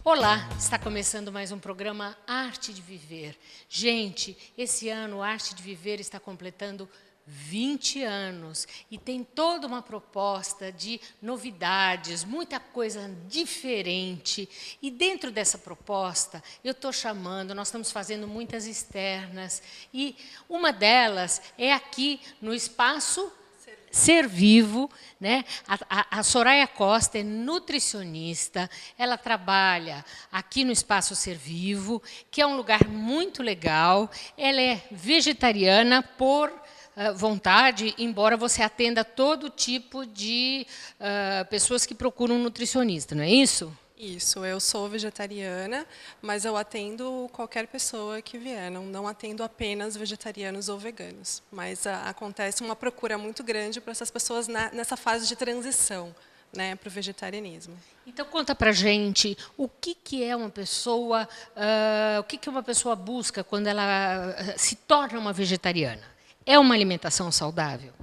Olá, está começando mais um programa Arte de Viver. Gente, esse ano Arte de Viver está completando 20 anos e tem toda uma proposta de novidades, muita coisa diferente. E dentro dessa proposta, eu estou chamando, nós estamos fazendo muitas externas e uma delas é aqui no Espaço Ser Vivo, né? A Soraya Costa é nutricionista, ela trabalha aqui no Espaço Ser Vivo, que é um lugar muito legal. Ela é vegetariana por vontade, embora você atenda todo tipo de pessoas que procuram um nutricionista, não é isso? Isso, eu sou vegetariana, mas eu atendo qualquer pessoa que vier, não atendo apenas vegetarianos ou veganos. Mas acontece uma procura muito grande para essas pessoas nessa fase de transição, né, para o vegetarianismo. Então conta pra gente o que é uma pessoa, o que uma pessoa busca quando ela se torna uma vegetariana? É uma alimentação saudável?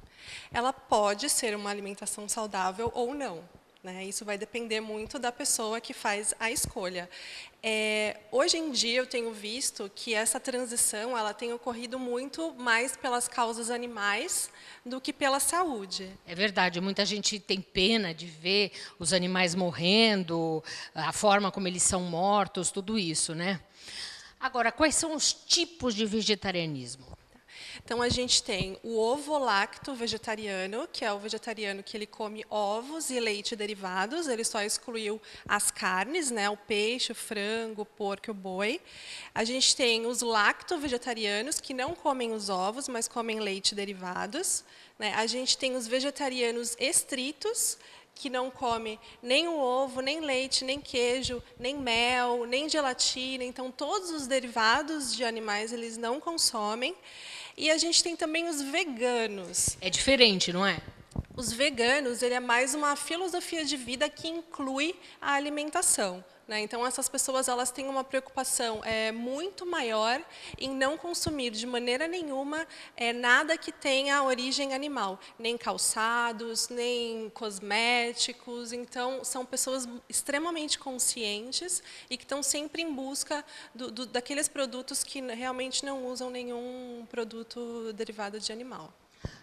Ela pode ser uma alimentação saudável ou não. Né? Isso vai depender muito da pessoa que faz a escolha. Hoje em dia, eu tenho visto que essa transição ela tem ocorrido muito mais pelas causas animais do que pela saúde. É verdade, muita gente tem pena de ver os animais morrendo, a forma como eles são mortos, tudo isso, né? Agora, quais são os tipos de vegetarianismo? Então, a gente tem o ovo-lacto vegetariano, que é o vegetariano que ele come ovos e leite derivados, ele só excluiu as carnes, né, o peixe, o frango, o porco e o boi. A gente tem os lacto-vegetarianos, que não comem os ovos, mas comem leite derivados. Né? A gente tem os vegetarianos estritos, que não come nem o ovo, nem leite, nem queijo, nem mel, nem gelatina. Então, todos os derivados de animais eles não consomem. E a gente tem também os veganos. É diferente, não é? Os veganos, ele é mais uma filosofia de vida que inclui a alimentação. Né? Então, essas pessoas elas têm uma preocupação muito maior em não consumir de maneira nenhuma nada que tenha origem animal, nem calçados, nem cosméticos. Então, são pessoas extremamente conscientes e que estão sempre em busca daqueles produtos que realmente não usam nenhum produto derivado de animal.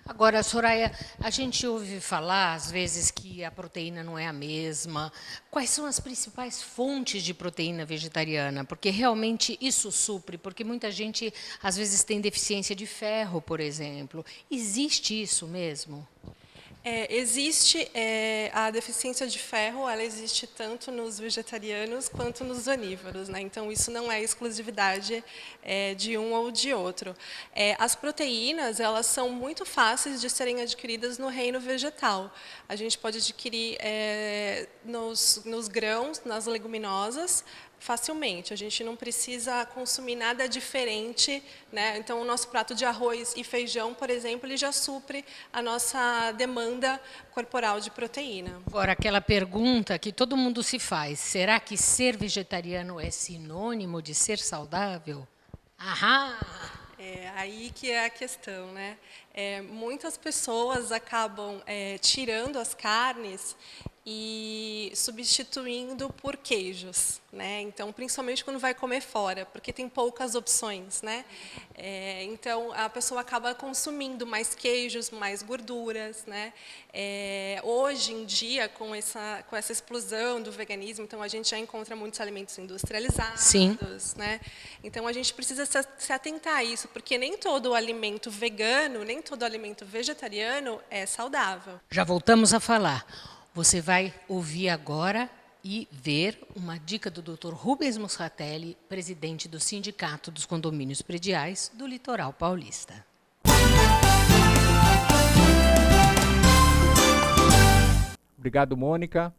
Agora, Soraya, a gente ouve falar, às vezes, que a proteína não é a mesma. Quais são as principais fontes de proteína vegetariana? Porque realmente isso supre, porque muita gente, às vezes, tem deficiência de ferro, por exemplo. Existe isso mesmo? Existe a deficiência de ferro, ela existe tanto nos vegetarianos quanto nos onívoros, né? Então isso não é exclusividade de um ou de outro. As proteínas elas são muito fáceis de serem adquiridas no reino vegetal. A gente pode adquirir nos grãos, nas leguminosas, facilmente. A gente não precisa consumir nada diferente, né? Então, o nosso prato de arroz e feijão, por exemplo, ele já supre a nossa demanda corporal de proteína. Agora, aquela pergunta que todo mundo se faz, será que ser vegetariano é sinônimo de ser saudável? Aham! Aí que é a questão, né? Muitas pessoas acabam tirando as carnes e substituindo por queijos, né? Então, principalmente quando vai comer fora, porque tem poucas opções, né? Então, a pessoa acaba consumindo mais queijos, mais gorduras, né? Hoje em dia, com essa explosão do veganismo, então a gente já encontra muitos alimentos industrializados, Sim. né? Então, a gente precisa se atentar a isso, porque nem todo alimento vegano, nem todo alimento vegetariano é saudável. Já voltamos a falar. Você vai ouvir agora e ver uma dica do Dr. Rubens Moscatelli, presidente do Sindicato dos Condomínios Prediais do Litoral Paulista. Obrigado, Mônica.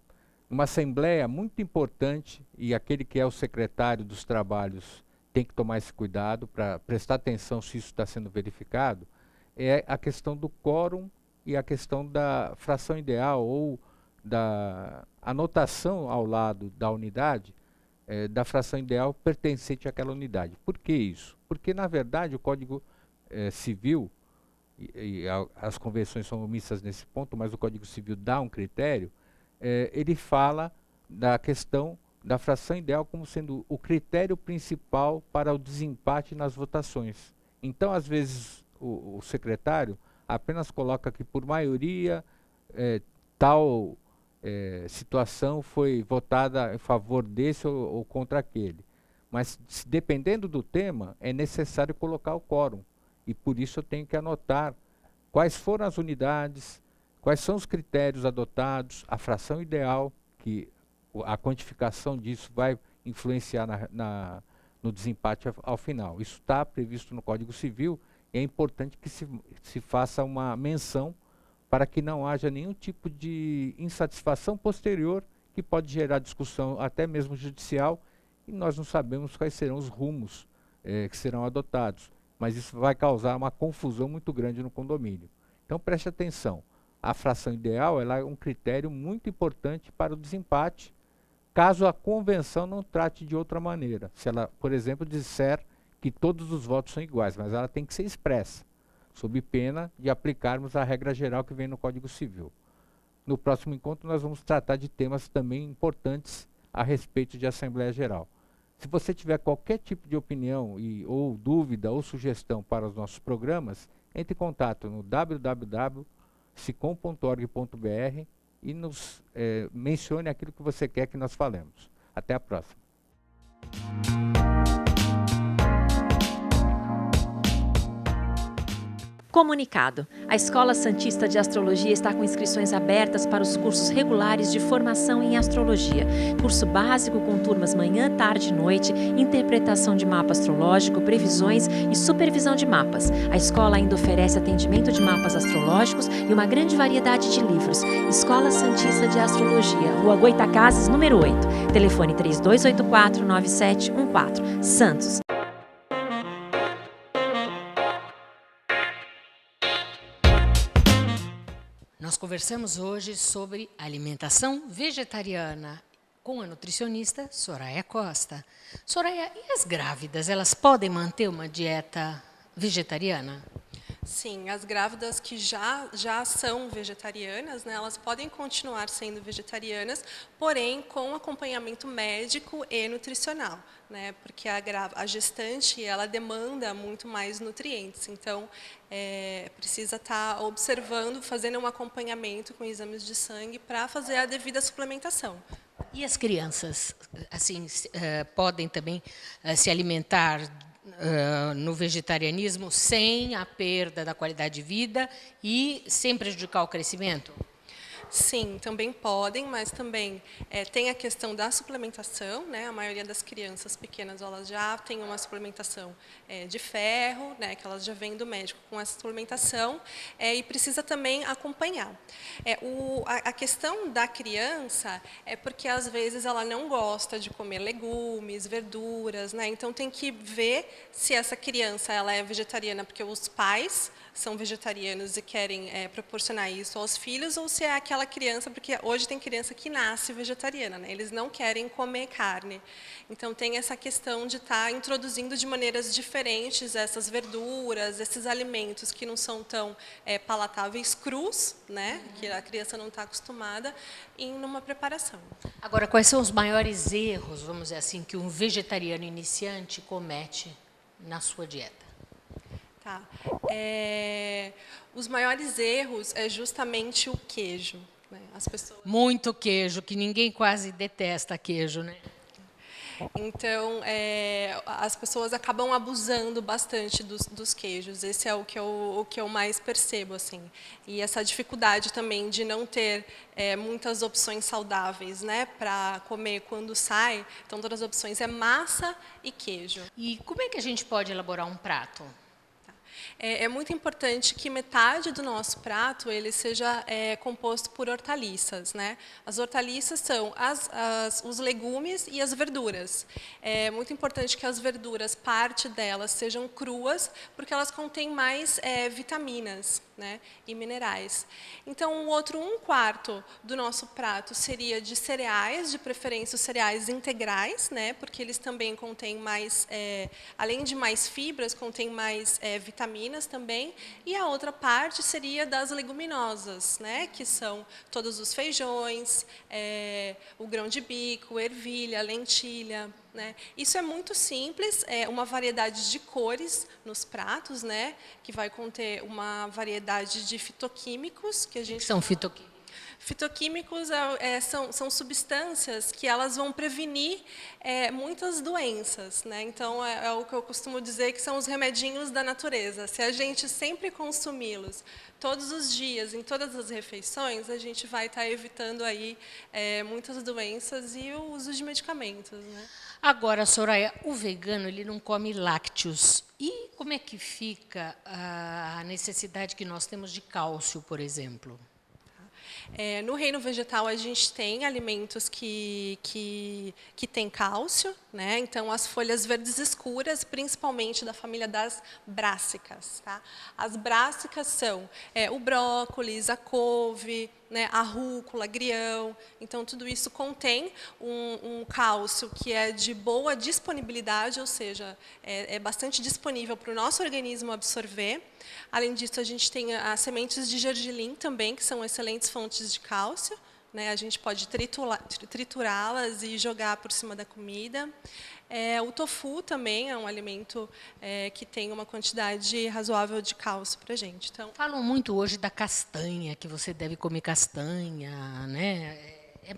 Uma assembleia muito importante, e aquele que é o secretário dos trabalhos tem que tomar esse cuidado para prestar atenção se isso está sendo verificado, é a questão do quórum e a questão da fração ideal ou da anotação ao lado da unidade da fração ideal pertencente àquela unidade. Por que isso? Porque, na verdade, o Código Civil, as convenções são omissas nesse ponto, mas o Código Civil dá um critério, ele fala da questão da fração ideal como sendo o critério principal para o desempate nas votações. Então, às vezes, o secretário apenas coloca que, por maioria, tal situação foi votada em favor desse ou contra aquele. Mas, dependendo do tema, é necessário colocar o quórum. E, por isso, eu tenho que anotar quais foram as unidades, quais são os critérios adotados, a fração ideal, que a quantificação disso vai influenciar no desempate ao final. Isso está previsto no Código Civil e é importante que se faça uma menção para que não haja nenhum tipo de insatisfação posterior que pode gerar discussão até mesmo judicial, e nós não sabemos quais serão os rumos que serão adotados, mas isso vai causar uma confusão muito grande no condomínio. Então preste atenção, a fração ideal ela é um critério muito importante para o desempate, caso a convenção não trate de outra maneira. Se ela, por exemplo, disser que todos os votos são iguais, mas ela tem que ser expressa, sob pena de aplicarmos a regra geral que vem no Código Civil. No próximo encontro nós vamos tratar de temas também importantes a respeito de Assembleia Geral. Se você tiver qualquer tipo de opinião ou dúvida ou sugestão para os nossos programas, entre em contato no www.sicom.org.br e nos mencione aquilo que você quer que nós falemos. Até a próxima. Comunicado. A Escola Santista de Astrologia está com inscrições abertas para os cursos regulares de formação em astrologia. Curso básico com turmas manhã, tarde e noite, interpretação de mapa astrológico, previsões e supervisão de mapas. A escola ainda oferece atendimento de mapas astrológicos e uma grande variedade de livros. Escola Santista de Astrologia, Rua Goitacazes, número 8. Telefone 3284-9714. Santos. Nós conversamos hoje sobre alimentação vegetariana com a nutricionista Soraya Costa. Soraya, e as grávidas, elas podem manter uma dieta vegetariana? Sim, as grávidas que já são vegetarianas, né, elas podem continuar sendo vegetarianas, porém com acompanhamento médico e nutricional, né, porque a gestante ela demanda muito mais nutrientes, então precisa estar observando, fazendo um acompanhamento com exames de sangue para fazer a devida suplementação. E as crianças, assim, podem também se alimentar no vegetarianismo sem a perda da qualidade de vida e sem prejudicar o crescimento? Sim, também podem, mas também tem a questão da suplementação, né? A maioria das crianças pequenas elas já têm uma suplementação de ferro, né? Que elas já vêm do médico com essa suplementação e precisa também acompanhar. A questão da criança é porque às vezes ela não gosta de comer legumes, verduras, né? Então tem que ver se essa criança ela é vegetariana porque os pais são vegetarianos e querem proporcionar isso aos filhos, ou se é aquela criança, porque hoje tem criança que nasce vegetariana, né? Eles não querem comer carne. Então tem essa questão de estar introduzindo de maneiras diferentes essas verduras, esses alimentos que não são tão palatáveis crus, né? Que a criança não está acostumada, em uma preparação. Agora, quais são os maiores erros, vamos dizer assim, que um vegetariano iniciante comete na sua dieta? Tá. Os maiores erros é justamente o queijo, né? As pessoas... Muito queijo, que ninguém quase detesta queijo, né? Então, as pessoas acabam abusando bastante dos queijos. Esse é o que eu mais percebo, assim. E essa dificuldade também de não ter muitas opções saudáveis, né, para comer quando sai. Então, todas as opções é massa e queijo. E como é que a gente pode elaborar um prato? É muito importante que metade do nosso prato ele seja composto por hortaliças, né? As hortaliças são os legumes e as verduras. É muito importante que as verduras, parte delas, sejam cruas, porque elas contêm mais vitaminas, né, e minerais. Então, o outro 1/4 do nosso prato seria de cereais, de preferência os cereais integrais, né, porque eles também contêm mais, além de mais fibras, contêm mais vitaminas também. E a outra parte seria das leguminosas, né, que são todos os feijões, o grão de bico, ervilha, lentilha. Né? Isso é muito simples, é uma variedade de cores nos pratos, né? Que vai conter uma variedade de fitoquímicos. Que a gente são fitoquímicos? Fitoquímicos são substâncias que elas vão prevenir muitas doenças. Né? Então, é o que eu costumo dizer que são os remedinhos da natureza. Se a gente sempre consumi-los todos os dias, em todas as refeições, a gente vai estar evitando aí muitas doenças e o uso de medicamentos. Né? Agora, Soraya, o vegano ele não come lácteos. E como é que fica a necessidade que nós temos de cálcio, por exemplo? No reino vegetal, a gente tem alimentos que têm cálcio, né? Então, as folhas verdes escuras, principalmente da família das brássicas. Tá? As brássicas são o brócolis, a couve, né, a rúcula, agrião. Então, tudo isso contém um cálcio que é de boa disponibilidade, ou seja, é bastante disponível para o nosso organismo absorver. Além disso, a gente tem as sementes de gergelim também, que são excelentes fontes de cálcio. Né, a gente pode triturá-las e jogar por cima da comida. O tofu também é um alimento que tem uma quantidade razoável de cálcio para a gente. Então, falam muito hoje da castanha, que você deve comer castanha, né?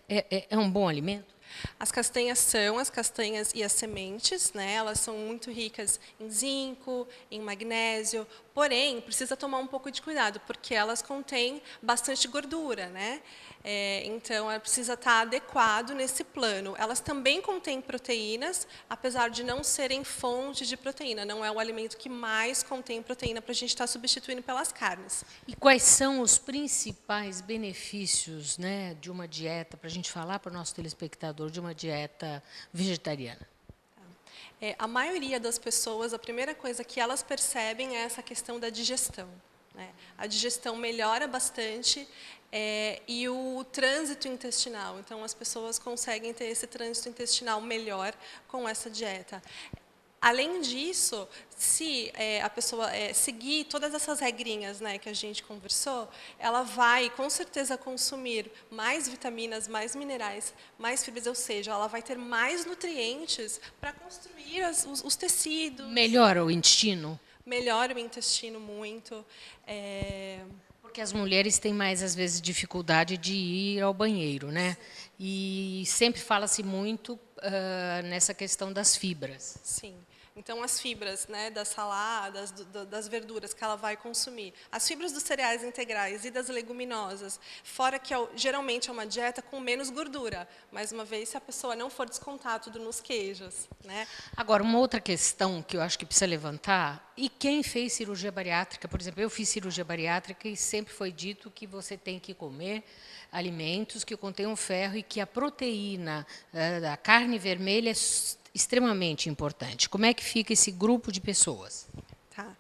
É um bom alimento? As castanhas são as castanhas e as sementes, né? Elas são muito ricas em zinco, em magnésio, porém, precisa tomar um pouco de cuidado, porque elas contêm bastante gordura, né? Então, ela precisa estar adequado nesse plano. Elas também contêm proteínas, apesar de não serem fonte de proteína. Não é o alimento que mais contém proteína para a gente estar substituindo pelas carnes. E quais são os principais benefícios, né, de uma dieta, para a gente falar para o nosso telespectador, de uma dieta vegetariana? A maioria das pessoas, a primeira coisa que elas percebem é essa questão da digestão. Né? A digestão melhora bastante e o trânsito intestinal. Então, as pessoas conseguem ter esse trânsito intestinal melhor com essa dieta. Além disso, se a pessoa seguir todas essas regrinhas, né, que a gente conversou, ela vai, com certeza, consumir mais vitaminas, mais minerais, mais fibras, ou seja, ela vai ter mais nutrientes para construir os tecidos. Melhora o intestino? Melhora o intestino muito. Porque as mulheres têm mais, às vezes, dificuldade de ir ao banheiro, né? E sempre fala-se muito nessa questão das fibras. Sim. Então, as fibras, né, das saladas, das verduras que ela vai consumir, as fibras dos cereais integrais e das leguminosas, fora que geralmente é uma dieta com menos gordura, mais uma vez, se a pessoa não for descontar tudo nos queijos. Né? Agora, uma outra questão que eu acho que precisa levantar, e quem fez cirurgia bariátrica, por exemplo, eu fiz cirurgia bariátrica e sempre foi dito que você tem que comer alimentos que contenham ferro e que a proteína da carne vermelha é extremamente importante. Como é que fica esse grupo de pessoas? Tá.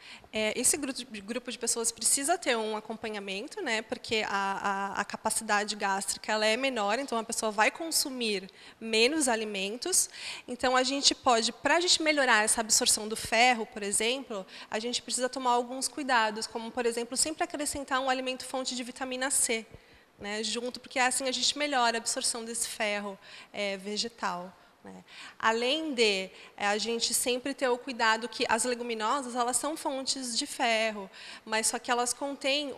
Esse grupo de pessoas precisa ter um acompanhamento, né, porque a capacidade gástrica ela é menor, então a pessoa vai consumir menos alimentos. Então, a gente pode, para a gente melhorar essa absorção do ferro, por exemplo, a gente precisa tomar alguns cuidados, como, por exemplo, sempre acrescentar um alimento fonte de vitamina C, né, junto, porque assim a gente melhora a absorção desse ferro vegetal. Né? Além de a gente sempre ter o cuidado que as leguminosas elas são fontes de ferro, mas só que elas contêm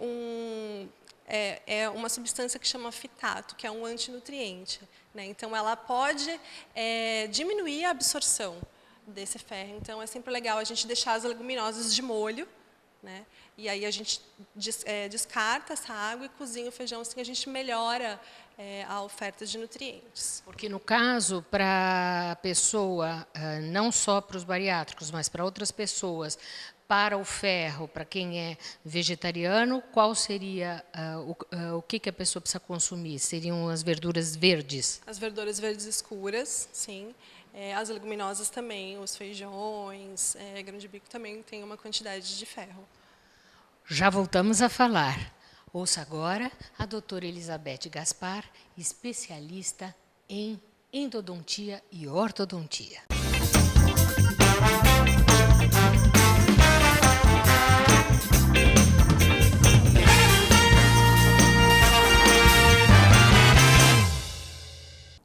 uma substância que chama fitato, que é um antinutriente. Né? Então, ela pode diminuir a absorção desse ferro. Então, é sempre legal a gente deixar as leguminosas de molho, né? E aí a gente descarta essa água e cozinha o feijão, assim a gente melhora a oferta de nutrientes. Porque no caso, para a pessoa, não só para os bariátricos, mas para outras pessoas, para o ferro, para quem é vegetariano, qual seria o que a pessoa precisa consumir? Seriam as verduras verdes? As verduras verdes escuras, sim. As leguminosas também, os feijões, grão de bico também tem uma quantidade de ferro. Já voltamos a falar. Ouça agora a doutora Elizabeth Gaspar, especialista em endodontia e ortodontia.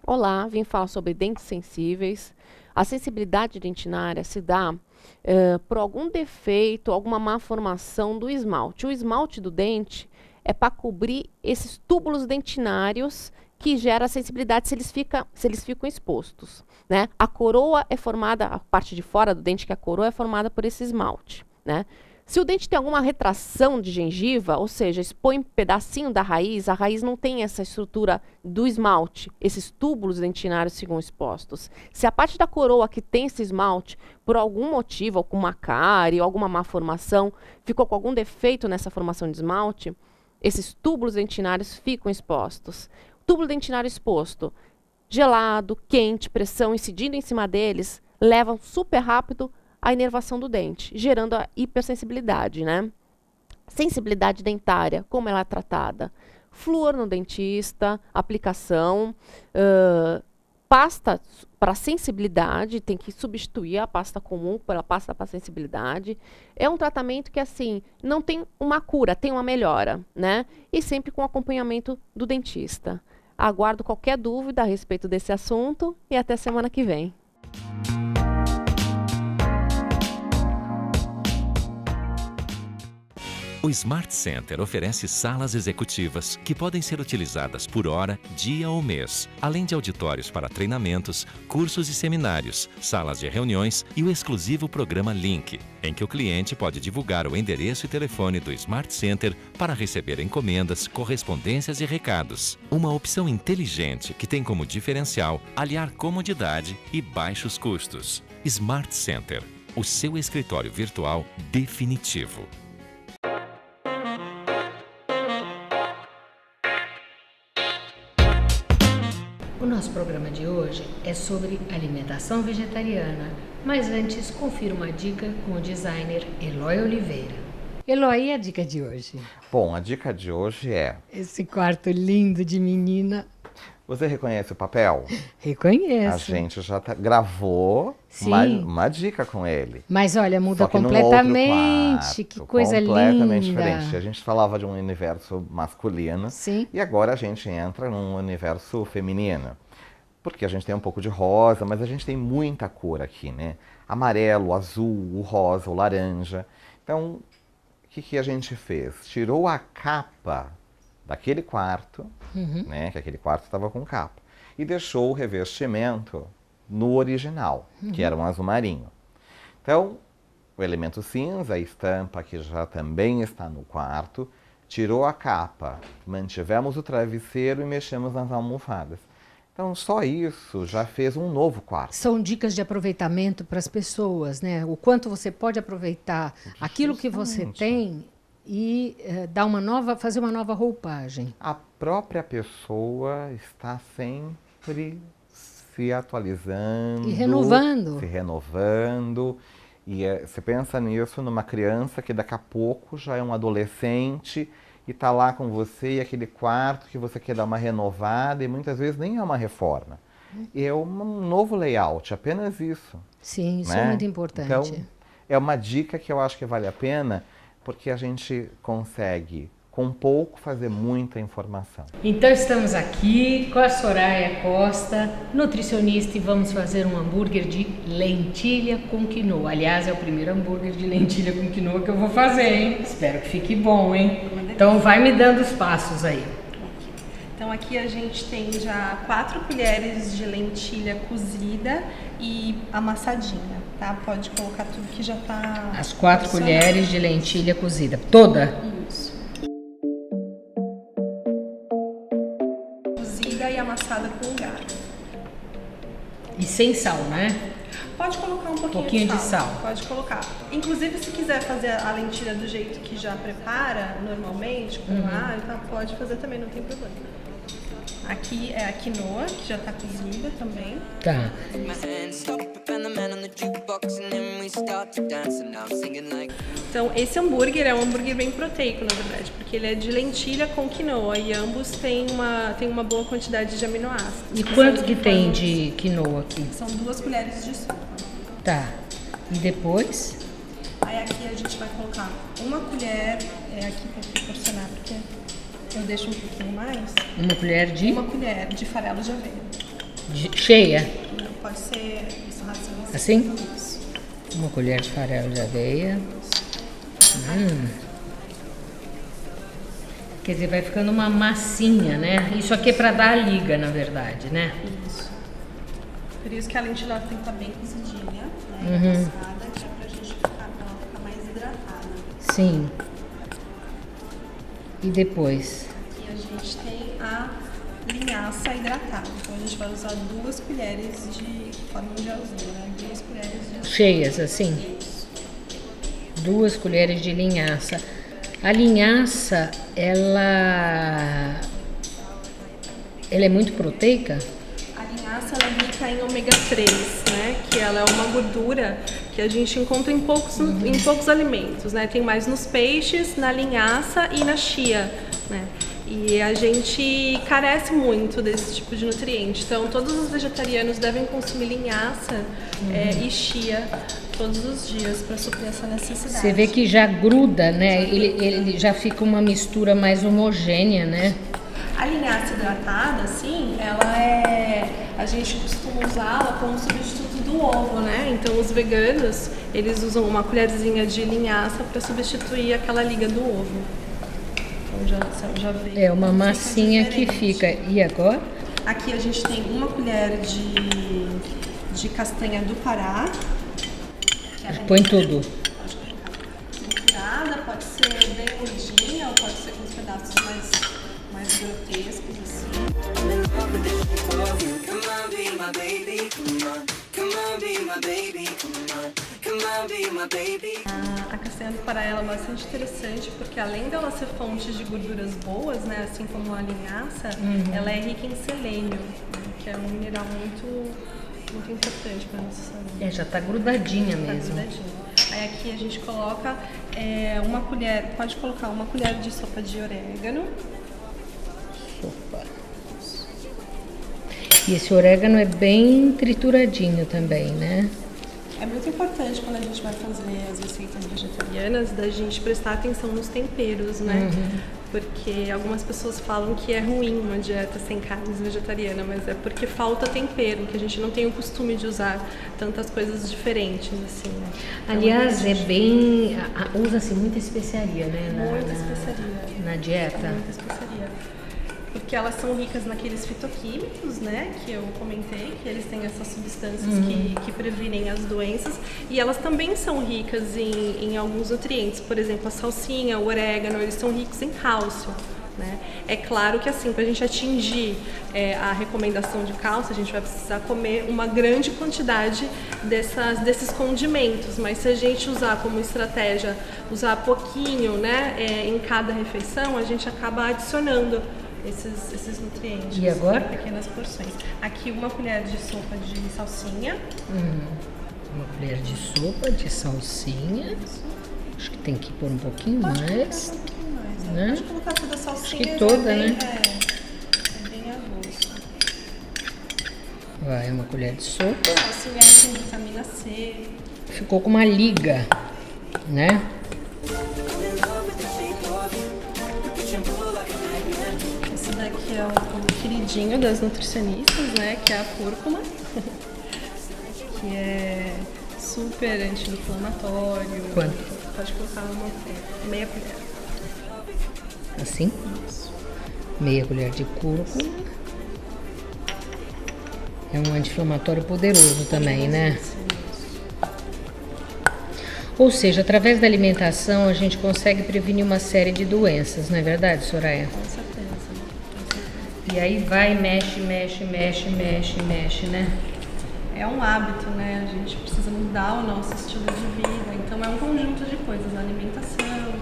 Olá, vim falar sobre dentes sensíveis. A sensibilidade dentinária se dá por algum defeito, alguma má formação do esmalte. O esmalte do dente é para cobrir esses túbulos dentinários que gera a sensibilidade se eles ficam expostos, né? A coroa é formada, a parte de fora do dente, que é a coroa, é formada por esse esmalte, né? Se o dente tem alguma retração de gengiva, ou seja, expõe um pedacinho da raiz, a raiz não tem essa estrutura do esmalte, esses túbulos dentinários ficam expostos. Se a parte da coroa que tem esse esmalte, por algum motivo, alguma cárie, alguma má formação, ficou com algum defeito nessa formação de esmalte, esses túbulos dentinários ficam expostos. Túbulo dentinário exposto, gelado, quente, pressão incidindo em cima deles, levam super rápido a inervação do dente, gerando a hipersensibilidade, né? Sensibilidade dentária, como ela é tratada? Flúor no dentista, aplicação, pasta para sensibilidade, tem que substituir a pasta comum pela pasta para sensibilidade. É um tratamento que, assim, não tem uma cura, tem uma melhora, né? E sempre com acompanhamento do dentista. Aguardo qualquer dúvida a respeito desse assunto e até semana que vem. O Smart Center oferece salas executivas que podem ser utilizadas por hora, dia ou mês, além de auditórios para treinamentos, cursos e seminários, salas de reuniões e o exclusivo programa Link, em que o cliente pode divulgar o endereço e telefone do Smart Center para receber encomendas, correspondências e recados. Uma opção inteligente que tem como diferencial aliar comodidade e baixos custos. Smart Center, o seu escritório virtual definitivo. O nosso programa de hoje é sobre alimentação vegetariana, mas antes confira uma dica com o designer Eloy Oliveira. Eloy, a dica de hoje? Bom, a dica de hoje é... Esse quarto lindo de menina. Você reconhece o papel? Reconheço. A gente já gravou uma dica com ele. Mas olha, muda Só que completamente. Que coisa completamente linda. diferente. A gente falava de um universo masculino. Sim. E agora a gente entra num universo feminino. Porque a gente tem um pouco de rosa, mas a gente tem muita cor aqui, né? Amarelo, azul, o rosa, o laranja. Então, o que a gente fez? Tirou a capa daquele quarto, né, que aquele quarto estava com capa, e deixou o revestimento no original, que era um azul marinho. Então, o elemento cinza, a estampa que já também está no quarto, tirou a capa, mantivemos o travesseiro e mexemos nas almofadas. Então, só isso já fez um novo quarto. São dicas de aproveitamento para as pessoas, né? O quanto você pode aproveitar aquilo que você tem e fazer uma nova roupagem. A própria pessoa está sempre se atualizando. E renovando. Se renovando. E você pensa nisso numa criança que daqui a pouco já é um adolescente e está lá com você e aquele quarto que você quer dar uma renovada e muitas vezes nem é uma reforma. É um novo layout, apenas isso. Sim, isso né? é muito importante. Então, é uma dica que eu acho que vale a pena, porque a gente consegue, com pouco, fazer muita informação. Então estamos aqui com a Soraya Costa, nutricionista, e vamos fazer um hambúrguer de lentilha com quinoa. Aliás, é o primeiro hambúrguer de lentilha com quinoa que eu vou fazer, hein? Espero que fique bom, hein? Então vai me dando os passos aí. Então aqui a gente tem já 4 colheres de lentilha cozida e amassadinha, tá? Pode colocar tudo que já tá... As 4 colheres de lentilha cozida. Toda? Isso. Cozida e amassada com galho. E sem sal, né? Pode colocar um pouquinho de sal. Pode colocar. Inclusive, se quiser fazer a lentilha do jeito que já prepara normalmente, com alho, tá, pode fazer também, não tem problema. Aqui é a quinoa, que já está cozida também. Tá. Então, esse hambúrguer é um hambúrguer bem proteico, na verdade, porque ele é de lentilha com quinoa e ambos têm uma boa quantidade de aminoácidos. E quanto que tem de quinoa aqui? São 2 colheres de sopa. Tá. E depois? Aí aqui a gente vai colocar uma colher, aqui para proporcionar, porque eu deixo um pouquinho mais. Uma colher de? Uma colher de farelo de aveia. Cheia? Não, pode ser isso, assim? Isso. Uma colher de farelo de aveia. Quer dizer, vai ficando uma massinha, né? Isso aqui é para dar a liga, na verdade, né? Isso. Por isso que a lentilha tem que estar bem cozidinha, né? Passada, que é pra gente ficar mais hidratada. Sim. E depois? Aqui a gente tem a linhaça hidratada. Então a gente vai usar 2 colheres de forma de gelzinho, né? 2 colheres de... Cheias, assim? Isso. 2 colheres de linhaça. A linhaça, ela é muito proteica? A linhaça ela é rica em ômega 3, né? Que ela é uma gordura que a gente encontra em poucos alimentos, né? Tem mais nos peixes, na linhaça e na chia, né? E a gente carece muito desse tipo de nutriente. Então, todos os vegetarianos devem consumir linhaça e chia todos os dias para suprir essa necessidade. Você vê que já gruda, né? Ele já fica uma mistura mais homogênea, né? A linhaça hidratada, assim, a gente costuma usá-la como substituto do ovo, né? Então, os veganos, eles usam uma colherzinha de linhaça para substituir aquela liga do ovo. Então, já veio. É uma massinha que fica. E agora? Aqui a gente tem uma colher de castanha do Pará. Põe tudo. Pode colocar triturada, pode ser bem moidinha ou pode ser com os pedaços mais grotescos, assim. A castanha do Pará ela é bastante interessante porque além dela ser fonte de gorduras boas, né, assim como a linhaça, ela é rica em selênio, né, que é um mineral muito importante para a nossa saúde. Já tá grudadinha mesmo. Grudadinha. Aí aqui a gente coloca uma colher, pode colocar uma colher de sopa de orégano. Sopa. E esse orégano é bem trituradinho também, né? É muito importante quando a gente vai fazer as receitas vegetarianas da gente prestar atenção nos temperos, né? Porque algumas pessoas falam que é ruim uma dieta sem carnes vegetariana, mas é porque falta tempero, que a gente não tem o costume de usar tantas coisas diferentes, assim, né? Então, aliás, usa-se muita especiaria, né? Muita especiaria. Na dieta. Muita especiaria. Porque elas são ricas naqueles fitoquímicos, né, que eu comentei, que eles têm essas substâncias que previnem as doenças, e elas também são ricas em alguns nutrientes, por exemplo, a salsinha, o orégano, eles são ricos em cálcio, né? É claro que assim, para a gente atingir a recomendação de cálcio, a gente vai precisar comer uma grande quantidade desses condimentos, mas se a gente usar como estratégia, usar pouquinho, né, em cada refeição, a gente acaba adicionando esses nutrientes. E agora? Em pequenas porções. Aqui uma colher de sopa de salsinha. Uma colher de sopa de salsinha. Acho que tem que pôr um pouquinho mais. Um pouquinho mais, né? Pode colocar toda a salsinha. Acho que toda, né? É bem a gosto. Vai, uma colher de sopa. Salsinha com vitamina C. Ficou com uma liga, né? Esse daqui é o queridinho das nutricionistas, né? Que é a cúrcuma. Que é super anti-inflamatório. Quanto? Pode colocar meia colher. Assim? Isso. Meia colher de cúrcuma. É um anti-inflamatório poderoso também, né? Ou seja, através da alimentação a gente consegue prevenir uma série de doenças, não é verdade, Soraya? Com certeza. E aí vai, mexe, né? é um hábito, né? A gente precisa mudar o nosso estilo de vida. Então é um conjunto de coisas, alimentação,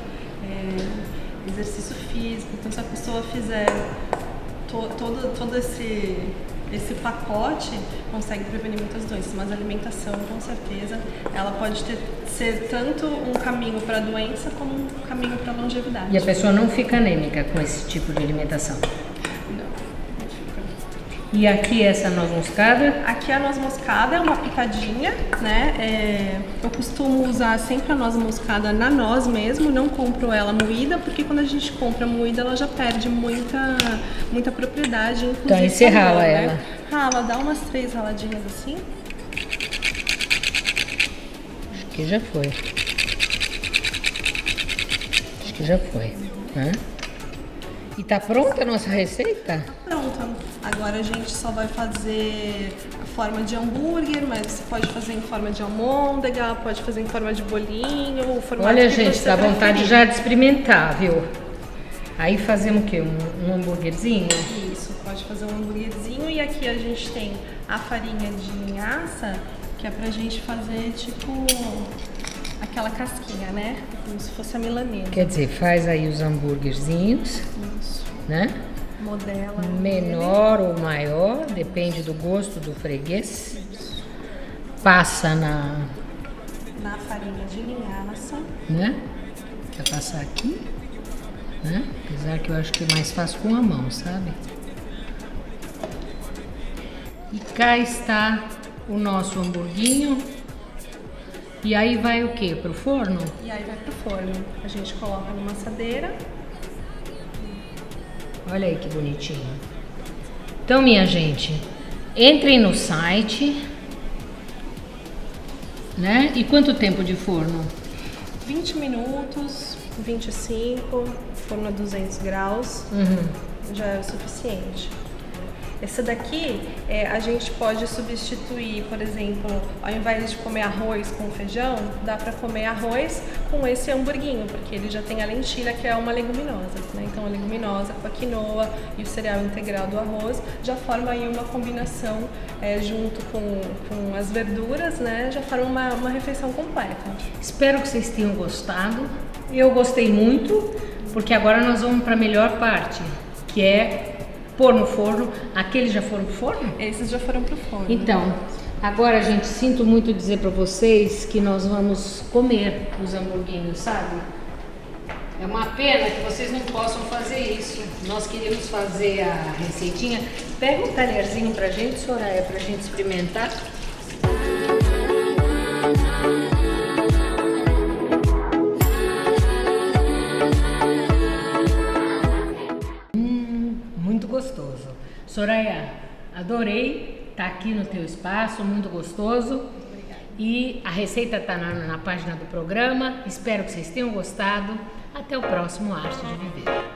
exercício físico. Então se a pessoa fizer todo esse pacote, consegue prevenir muitas doenças. Mas a alimentação, com certeza, ela pode ser tanto um caminho para a doença como um caminho para a longevidade. E a pessoa não fica anêmica com esse tipo de alimentação? Não fica. E aqui essa noz moscada? Aqui a noz moscada é uma picadinha, né? Eu costumo usar sempre a noz moscada na noz mesmo, não compro ela moída, porque quando a gente compra moída ela já perde muita propriedade, inclusive. Então aí você rala ela? Né? Rala, dá umas 3 raladinhas assim. Acho que já foi. Acho que já foi. Né? E tá pronta a nossa receita? Pronta. Agora a gente só vai fazer a forma de hambúrguer, mas você pode fazer em forma de almôndega, pode fazer em forma de bolinho, o formato Olha, que gente, você dá vontade preferir. já de experimentar, viu? Aí fazemos o quê? Um hambúrguerzinho? Isso, pode fazer um hambúrguerzinho. E aqui a gente tem a farinha de linhaça, que é pra gente fazer tipo aquela casquinha, né? Como se fosse a milanesa. Quer dizer, faz aí os hambúrguerzinhos, Isso. né? Modela. Menor ou maior, depende do gosto do freguês. Passa na farinha de linhaça. né? Quer passar aqui, né? Apesar que eu acho que é mais fácil com a mão, sabe? E cá está o nosso hamburguinho. E aí vai o quê? Pro forno? E aí vai pro forno. A gente coloca numa assadeira. Olha aí que bonitinho. Então, minha gente, entrem no site, né? E quanto tempo de forno? 20 minutos, 25, forno a 200 graus, já é o suficiente. Esse daqui, a gente pode substituir, por exemplo, ao invés de comer arroz com feijão, dá para comer arroz com esse hamburguinho, porque ele já tem a lentilha, que é uma leguminosa, né? Então a leguminosa com a quinoa e o cereal integral do arroz já forma aí uma combinação junto com as verduras, né? Já forma uma refeição completa. Espero que vocês tenham gostado. Eu gostei muito, porque agora nós vamos para a melhor parte, que é pôr no forno. Aqueles já foram pro forno? Esses já foram pro forno. Então, agora, gente, sinto muito dizer para vocês que nós vamos comer os hamburguinhos, sabe? É uma pena que vocês não possam fazer isso. Nós queríamos fazer a receitinha. Pega um talherzinho pra gente, Soraya, pra gente experimentar. Muito gostoso. Soraya, adorei estar aqui no teu espaço, muito gostoso. Obrigada. E a receita está na página do programa. Espero que vocês tenham gostado. Até o próximo Arte de Viver.